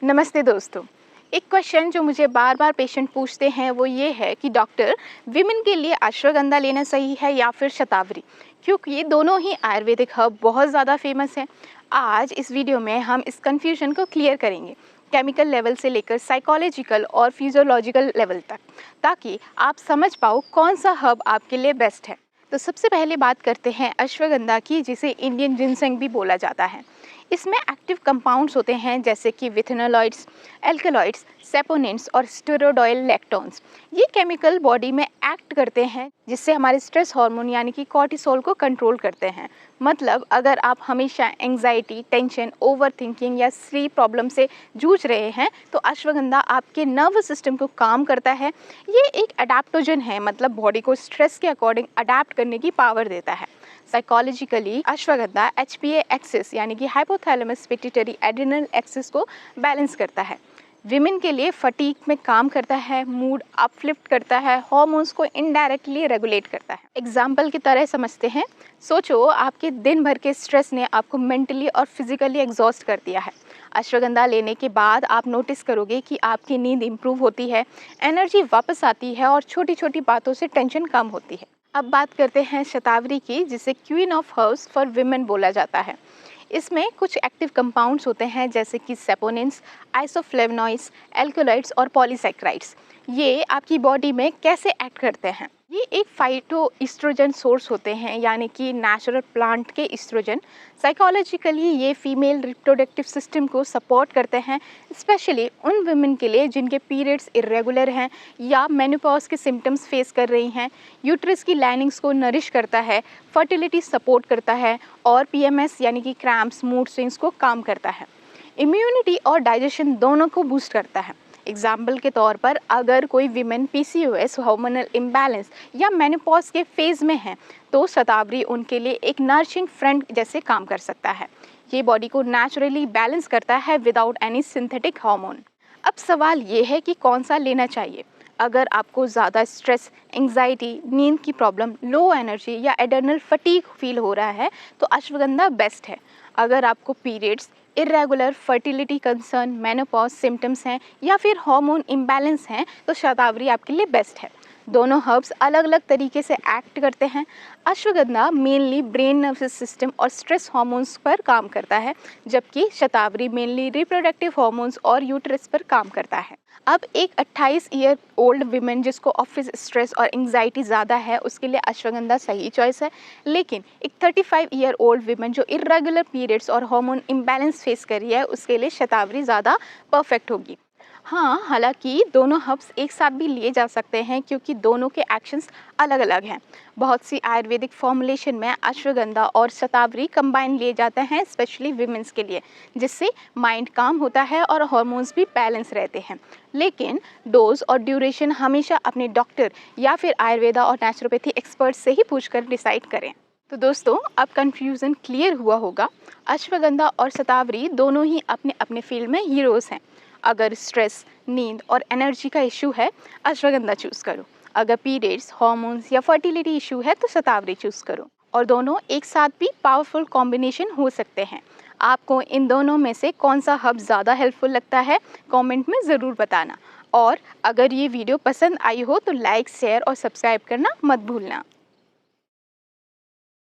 नमस्ते दोस्तों। एक क्वेश्चन जो मुझे बार बार पेशेंट पूछते हैं वो ये है कि डॉक्टर, विमेन के लिए अश्वगंधा लेना सही है या फिर शतावरी, क्योंकि ये दोनों ही आयुर्वेदिक हर्ब बहुत ज़्यादा फेमस हैं। आज इस वीडियो में हम इस कन्फ्यूजन को क्लियर करेंगे, केमिकल लेवल से लेकर साइकोलॉजिकल और फिजियोलॉजिकल लेवल तक, ताकि आप समझ पाओ कौन सा हर्ब आपके लिए बेस्ट है। तो सबसे पहले बात करते हैं अश्वगंधा की, जिसे इंडियन जिनसेंग भी बोला जाता है। इसमें एक्टिव कंपाउंड्स होते हैं जैसे कि विथेनोलॉइड्स, एल्कलॉइड्स, सेपोनिन्स और स्टेरोडोयल लैक्टोन्स। ये केमिकल बॉडी में एक्ट करते हैं जिससे हमारे स्ट्रेस हार्मोन यानी कि कॉर्टिसोल को कंट्रोल करते हैं। मतलब अगर आप हमेशा एंग्जाइटी, टेंशन, ओवर थिंकिंग या स्लीप प्रॉब्लम से जूझ रहे हैं तो अश्वगंधा आपके नर्वस सिस्टम को काम करता है। ये एक अडेप्टोजन है, मतलब बॉडी को स्ट्रेस के अकॉर्डिंग अडेप्ट करने की पावर देता है। साइकोलॉजिकली अश्वगंधा HPA एक्सिस यानी कि हाइपोथैलेमस पिट्यूटरी एड्रिनल एक्सिस को बैलेंस करता है। विमेन के लिए फटीग में काम करता है, मूड अपलिफ्ट करता है, हार्मोन्स को इनडायरेक्टली रेगुलेट करता है। एग्जाम्पल की तरह समझते हैं, सोचो आपके दिन भर के स्ट्रेस ने आपको मेंटली और फिजिकली एग्जॉस्ट कर दिया है। अश्वगंधा लेने के बाद आप नोटिस करोगे कि आपकी नींद इंप्रूव होती है, एनर्जी वापस आती है और छोटी छोटी बातों से टेंशन कम होती है। अब बात करते हैं शतावरी की, जिसे queen of herbs for women बोला जाता है। इसमें कुछ एक्टिव कंपाउंड्स होते हैं जैसे कि सेपोनिन्स, आइसोफ्लेवनॉइड्स, एल्कोलाइड्स और पॉलीसैकेराइड्स। ये आपकी बॉडी में कैसे एक्ट करते हैं? ये एक फाइटो ईस्ट्रोजन सोर्स होते हैं, यानी कि नेचुरल प्लांट के ईस्ट्रोजन। साइकोलॉजिकली ये फीमेल रिप्रोडक्टिव सिस्टम को सपोर्ट करते हैं, स्पेशली उन वुमेन के लिए जिनके पीरियड्स इरेगुलर हैं या मेनोपॉज के सिम्टम्स फेस कर रही हैं। यूट्रस की लाइनिंग्स को नरिश करता है, फर्टिलिटी सपोर्ट करता है और PMS यानी कि क्रैम्प्स, मूड स्विंग्स को काम करता है। इम्यूनिटी और डाइजेशन दोनों को बूस्ट करता है। एग्जाम्पल के तौर पर अगर कोई विमेन PCOS, हार्मोनल इम्बैलेंस या मेनोपॉज के फेज में है तो शतावरी उनके लिए एक नर्चिंग फ्रेंड जैसे काम कर सकता है। ये बॉडी को नेचुरली बैलेंस करता है विदाउट एनी सिंथेटिक हार्मोन। अब सवाल ये है कि कौन सा लेना चाहिए। अगर आपको ज़्यादा स्ट्रेस, एंग्जाइटी, नींद की प्रॉब्लम, लो एनर्जी या एडर्नल फटीग फील हो रहा है तो अश्वगंधा बेस्ट है। अगर आपको periods, irregular fertility concern, menopause symptoms हैं या फिर हार्मोन इम्बैलेंस हैं तो शतावरी आपके लिए बेस्ट है। दोनों हर्ब्स अलग अलग तरीके से एक्ट करते हैं। Ashwagandha mainly brain nervous system और स्ट्रेस हार्मोन्स पर काम करता है, जबकि शतावरी मेनली रिप्रोडक्टिव हार्मोन्स और यूट्रस पर काम करता है। अब एक 28 ईयर ओल्ड विमेन जिसको ऑफिस स्ट्रेस और एंग्जाइटी ज़्यादा है उसके लिए अश्वगंधा सही चॉइस है, लेकिन एक 35 ईयर ओल्ड विमेन जो इरेगुलर पीरियड्स और हार्मोन इम्बैलेंस फेस कर रही है उसके लिए शतावरी ज़्यादा परफेक्ट होगी। हाँ, हालांकि दोनों हर्ब्स एक साथ भी लिए जा सकते हैं क्योंकि दोनों के एक्शंस अलग अलग हैं। बहुत सी आयुर्वेदिक फॉर्मुलेशन में अश्वगंधा और शतावरी कंबाइन लिए जाते हैं, स्पेशली विमेंस के लिए, जिससे माइंड काम होता है और हार्मोन्स भी बैलेंस रहते हैं। लेकिन डोज और ड्यूरेशन हमेशा अपने डॉक्टर या फिर आयुर्वेदा और नेचुरोपैथी एक्सपर्ट से ही पूछकर डिसाइड करें। तो दोस्तों, अब कन्फ्यूज़न क्लियर हुआ होगा। अश्वगंधा और शतावरी दोनों ही अपने अपने फील्ड में हीरोज़ हैं। अगर स्ट्रेस, नींद और एनर्जी का इशू है, अश्वगंधा चूज़ करो। अगर पीरियड्स, हार्मोन्स या फर्टिलिटी इशू है तो शतावरी चूज़ करो। और दोनों एक साथ भी पावरफुल कॉम्बिनेशन हो सकते हैं। आपको इन दोनों में से कौन सा हर्ब ज़्यादा हेल्पफुल लगता है, कमेंट में ज़रूर बताना। और अगर ये वीडियो पसंद आई हो तो लाइक, शेयर और सब्सक्राइब करना मत भूलना।